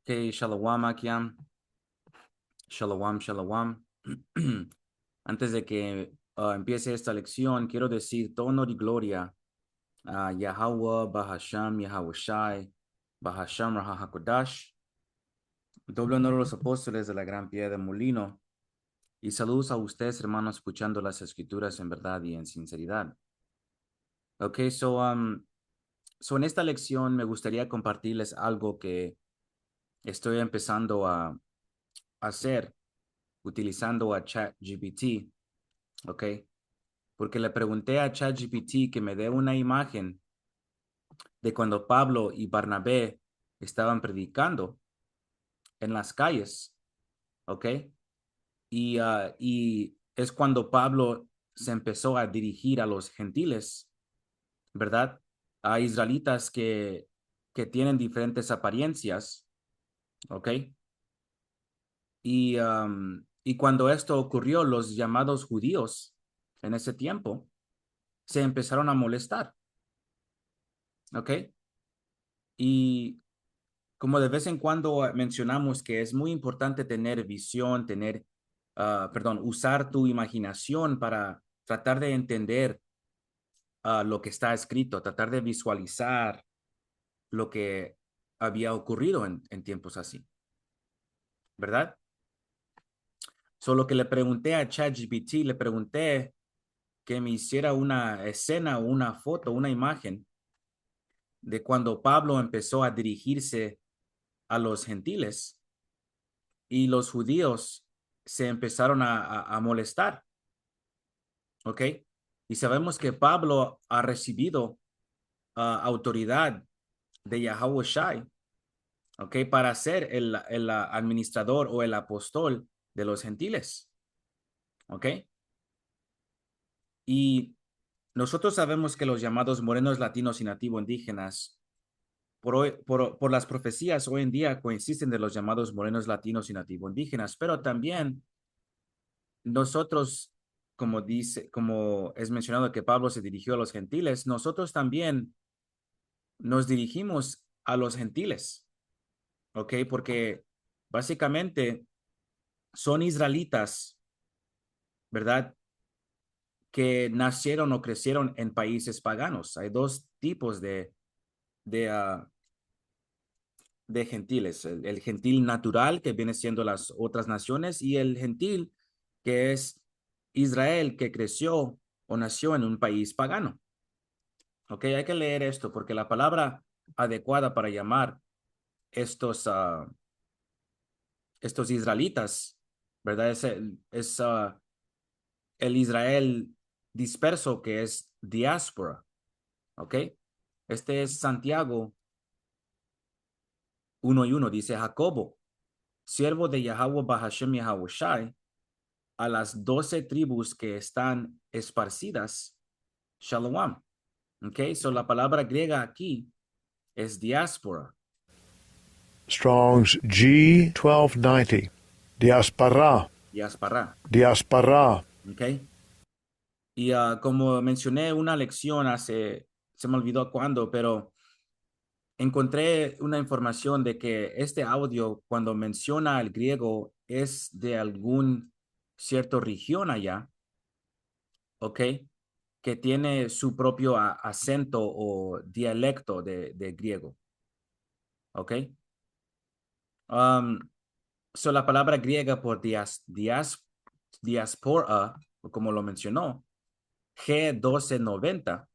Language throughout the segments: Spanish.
Ok, Shalom, Akiam. Shalom, Shalom. Antes de que empiece esta lección, quiero decir todo honor y gloria a Yahweh, Bahasham, Yahweh Shai, Bahasham, Rahahakodash. Doble honor a los apóstoles de la Gran Piedra de Molino. Y saludos a ustedes, hermanos, escuchando las escrituras en verdad y en sinceridad. Ok, so en esta lección me gustaría compartirles algo que estoy empezando a hacer utilizando a ChatGPT, ¿ok? Porque le pregunté a ChatGPT que me dé una imagen de cuando Pablo y Barnabé estaban predicando en las calles, ¿ok? Y es cuando Pablo se empezó a dirigir a los gentiles, ¿verdad? A israelitas que tienen diferentes apariencias, ¿ok? Y cuando esto ocurrió, los llamados judíos en ese tiempo se empezaron a molestar, ¿ok? Y como de vez en cuando mencionamos que es muy importante tener visión, usar tu imaginación para tratar de entender lo que está escrito, tratar de visualizar lo que había ocurrido en tiempos así, ¿verdad? Solo que le pregunté a ChatGPT, le pregunté que me hiciera una escena o una foto, una imagen de cuando Pablo empezó a dirigirse a los gentiles y los judíos se empezaron a molestar, ¿ok? Y sabemos que Pablo ha recibido autoridad de Yahweh Shai, ¿ok? Para ser el administrador o el apóstol de los gentiles, ¿ok? Y nosotros sabemos que los llamados morenos latinos y nativo indígenas por las profecías hoy en día coinciden de los llamados morenos latinos y nativo indígenas, pero también nosotros, como es mencionado que Pablo se dirigió a los gentiles, nosotros también nos dirigimos a los gentiles, ¿ok? Porque básicamente son israelitas, ¿verdad? Que nacieron o crecieron en países paganos. Hay dos tipos de, uh, de gentiles, el gentil natural, que viene siendo las otras naciones, y el gentil, que es Israel, que creció o nació en un país pagano. Ok, hay que leer esto porque la palabra adecuada para llamar estos, estos israelitas, ¿verdad? Es el Israel disperso, que es diáspora, ¿ok? Este es Santiago 1:1, dice Jacobo, siervo de Yahweh Bahashem Yahweh Shai, a las 12 tribus que están esparcidas, Shalom. Ok, so la palabra griega aquí es diáspora. Strong's G1290. Diaspora. Diaspora. Diaspora. Ok. Y como mencioné una lección se me olvidó cuándo, pero encontré una información de que este audio, cuando menciona el griego, es de algún cierto región allá, ¿ok? Que tiene su propio acento o dialecto de griego, ¿ok? Um, la palabra griega por diáspora, como lo mencionó, G1290,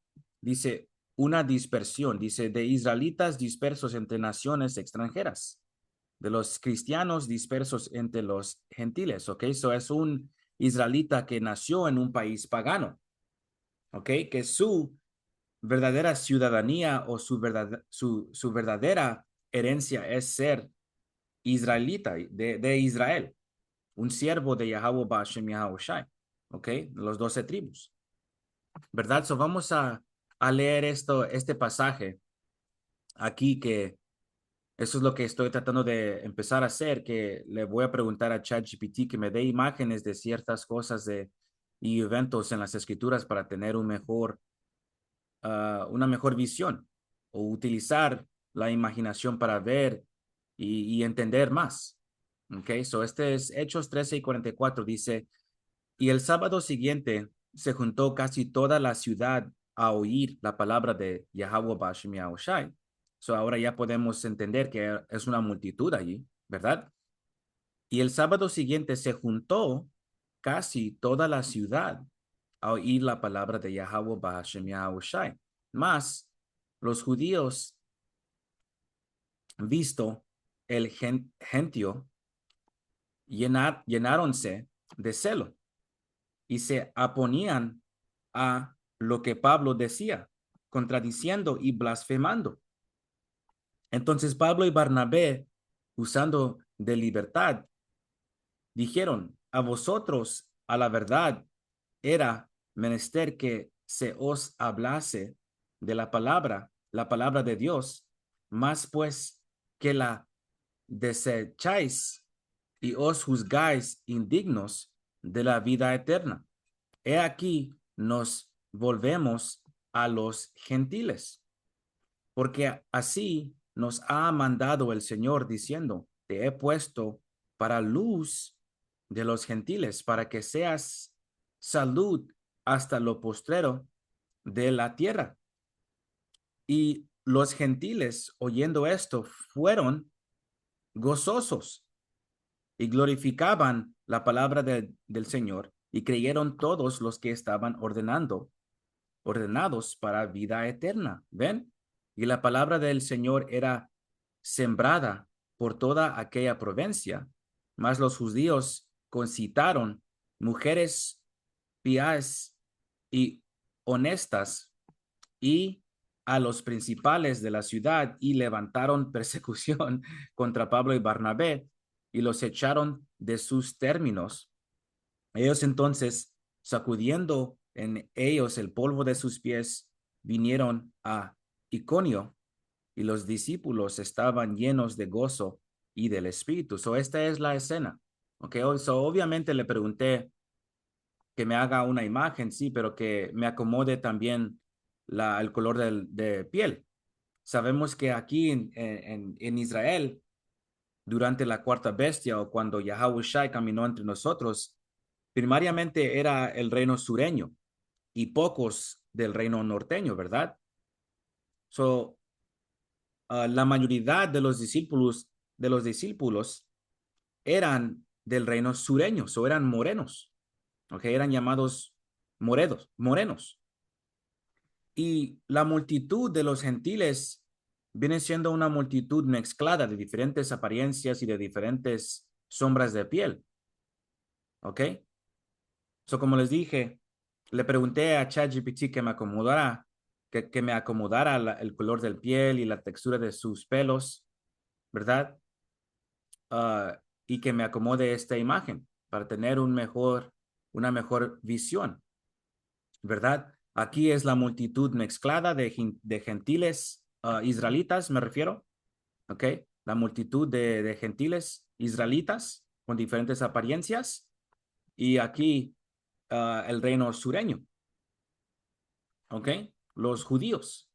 dice una dispersión, dice de israelitas dispersos entre naciones extranjeras, de los cristianos dispersos entre los gentiles, ¿ok? Eso es un israelita que nació en un país pagano, ¿ok? Que su verdadera ciudadanía o su verdadera herencia es ser israelita de Israel, un siervo de Yahweh Bashem Yahweh Shai, ¿ok? Los 12 tribus, ¿verdad? So vamos a leer este pasaje aquí, que eso es lo que estoy tratando de empezar a hacer, que le voy a preguntar a ChatGPT que me dé imágenes de ciertas cosas y eventos en las escrituras para tener una mejor visión o utilizar la imaginación para ver y entender más. Ok, so este es Hechos 13:44, dice, y el sábado siguiente se juntó casi toda la ciudad a oír la palabra de Yahweh Bashem Yahushai. So ahora ya podemos entender que es una multitud allí, ¿verdad? Y el sábado siguiente se juntó casi toda la ciudad a oír la palabra de Yahweh Bahashem Yahushai. Mas los judíos, visto el gentio, llenáronse de celo y se oponían a lo que Pablo decía, contradiciendo y blasfemando. Entonces Pablo y Barnabé, usando de libertad, dijeron, a vosotros, a la verdad, era menester que se os hablase de la palabra de Dios, más pues que la desecháis y os juzgáis indignos de la vida eterna. He aquí nos volvemos a los gentiles, porque así nos ha mandado el Señor diciendo, te he puesto para luz de los gentiles, para que seas salud hasta lo postrero de la tierra. Y los gentiles, oyendo esto, fueron gozosos y glorificaban la palabra del Señor, y creyeron todos los que estaban ordenados para vida eterna. ¿Ven? Y la palabra del Señor era sembrada por toda aquella provincia, mas los judíos concitaron mujeres pías y honestas y a los principales de la ciudad y levantaron persecución contra Pablo y Barnabé y los echaron de sus términos. Ellos entonces, sacudiendo en ellos el polvo de sus pies, vinieron a Iconio y los discípulos estaban llenos de gozo y del Espíritu. So, esta es la escena. Okay, so, obviamente le pregunté que me haga una imagen, sí, pero que me acomode también el color de piel. Sabemos que aquí en Israel, durante la cuarta bestia o cuando Yahweh Shai caminó entre nosotros, primariamente era el reino sureño y pocos del reino norteño, ¿verdad? So, la mayoría de los discípulos eran del reino sureño, o eran morenos, okay, eran llamados morenos. Y la multitud de los gentiles viene siendo una multitud mezclada de diferentes apariencias y de diferentes sombras de piel, ¿ok? So, como les dije, le pregunté a ChatGPT que me acomodara el color del piel y la textura de sus pelos, ¿verdad? Y que me acomode esta imagen para tener una mejor visión, ¿verdad? Aquí es la multitud mezclada de gentiles israelitas, me refiero, ¿ok? La multitud de gentiles israelitas con diferentes apariencias y aquí el reino sureño, ¿ok? Los judíos,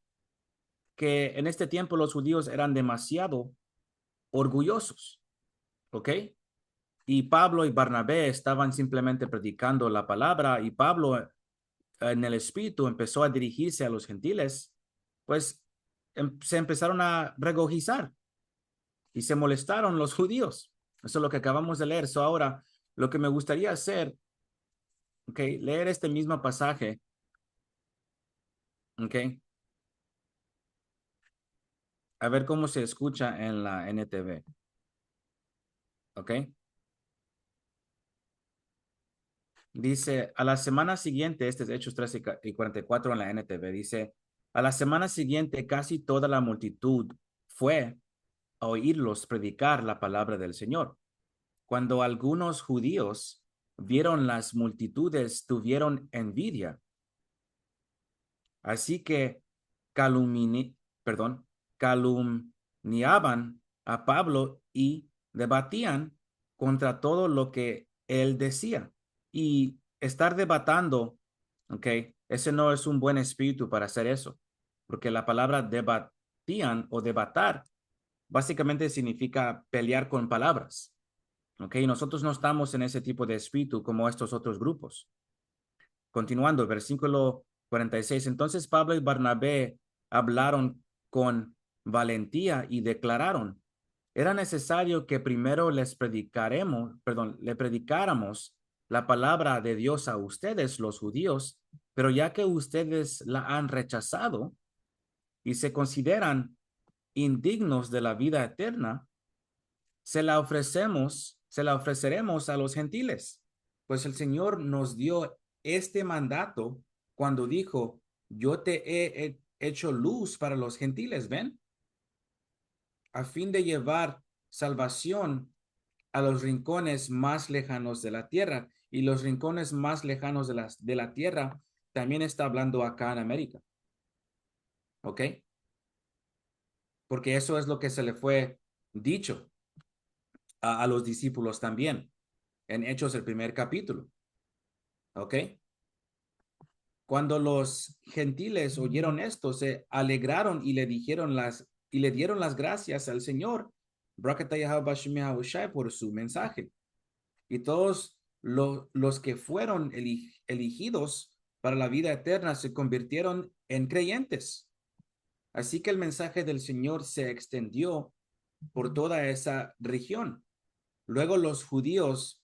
que en este tiempo los judíos eran demasiado orgullosos, ¿ok? Y Pablo y Barnabé estaban simplemente predicando la palabra y Pablo en el espíritu empezó a dirigirse a los gentiles, pues se empezaron a regocijar y se molestaron los judíos. Eso es lo que acabamos de leer. So ahora, lo que me gustaría hacer, okay, leer este mismo pasaje, okay, a ver cómo se escucha en la NTV, okay. Dice, a la semana siguiente, este es Hechos 13:44 en la NTV, dice, a la semana siguiente casi toda la multitud fue a oírlos predicar la palabra del Señor. Cuando algunos judíos vieron las multitudes, tuvieron envidia. Así que calumni- calumniaban a Pablo y debatían contra todo lo que él decía. Y estar debatando, ¿ok? Ese no es un buen espíritu para hacer eso, porque la palabra debatían o debatar básicamente significa pelear con palabras. ¿Ok? Nosotros no estamos en ese tipo de espíritu como estos otros grupos. Continuando, versículo 46. Entonces Pablo y Bernabé hablaron con valentía y declararon, era necesario que primero le predicáramos la palabra de Dios a ustedes, los judíos, pero ya que ustedes la han rechazado y se consideran indignos de la vida eterna, se la ofreceremos a los gentiles, pues el Señor nos dio este mandato cuando dijo, yo te he hecho luz para los gentiles, ¿ven? A fin de llevar salvación a los rincones más lejanos de la tierra. Y los rincones más lejanos de la tierra también está hablando acá en América, ¿ok? Porque eso es lo que se le fue dicho a los discípulos también en Hechos el primer capítulo, ¿ok? Cuando los gentiles oyeron esto, se alegraron y le dieron las gracias al Señor por su mensaje. Y todos los que fueron elegidos para la vida eterna se convirtieron en creyentes. Así que el mensaje del Señor se extendió por toda esa región. Luego los judíos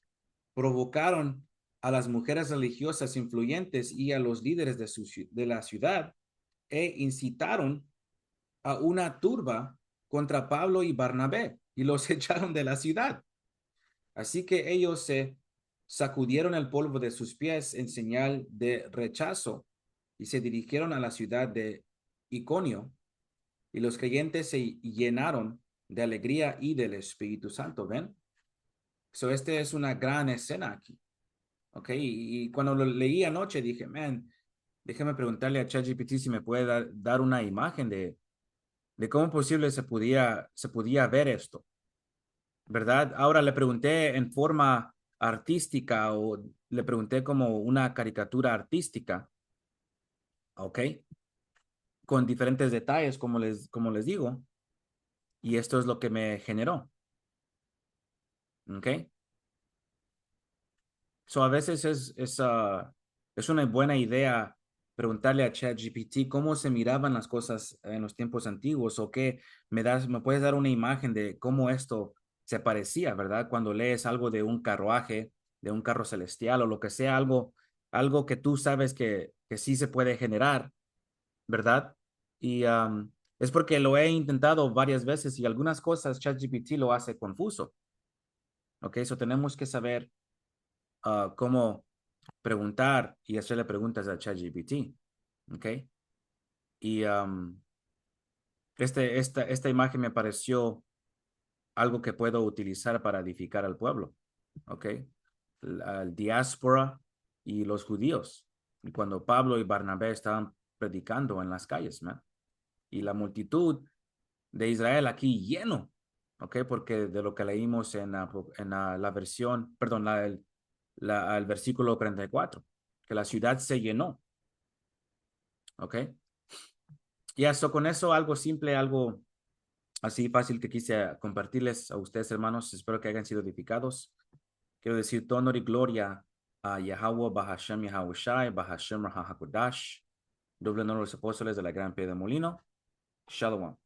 provocaron a las mujeres religiosas influyentes y a los líderes de la ciudad e incitaron a una turba contra Pablo y Bernabé y los echaron de la ciudad. Así que ellos se sacudieron el polvo de sus pies en señal de rechazo y se dirigieron a la ciudad de Iconio y los creyentes se llenaron de alegría y del Espíritu Santo. ¿Ven? Esta es una gran escena aquí. ¿Ok? Y cuando lo leí anoche dije, man, déjame preguntarle a ChatGPT si me puede dar una imagen de cómo posible se podía ver esto, ¿verdad? Ahora le pregunté en forma artística o le pregunté como una caricatura artística, ¿ok? Con diferentes detalles, como les digo, y esto es lo que me generó, ¿ok? So a veces es una buena idea preguntarle a ChatGPT cómo se miraban las cosas en los tiempos antiguos o qué me puedes dar una imagen de cómo esto se parecía, ¿verdad? Cuando lees algo de un carruaje, de un carro celestial o lo que sea, algo que tú sabes que sí se puede generar, ¿verdad? Y es porque lo he intentado varias veces y algunas cosas ChatGPT lo hace confuso, ¿ok? Eso tenemos que saber cómo preguntar y hacerle preguntas a ChatGPT, ¿ok? Y esta imagen me pareció algo que puedo utilizar para edificar al pueblo, ¿ok? Al diáspora y los judíos. Y cuando Pablo y Bernabé estaban predicando en las calles, ¿no? Y la multitud de Israel aquí lleno, ¿ok? Porque de lo que leímos la versión, perdón, el versículo 34, que la ciudad se llenó, ¿ok? Y eso, con eso, algo simple, algo así fácil que quise compartirles a ustedes, hermanos. Espero que hayan sido edificados. Quiero decir, todo honor y gloria a Yahweh, Bahashem Yahawashi, Bahashem Rahahakodash, doble honor a los apóstoles de la Gran Piedra de Molino. Shalom.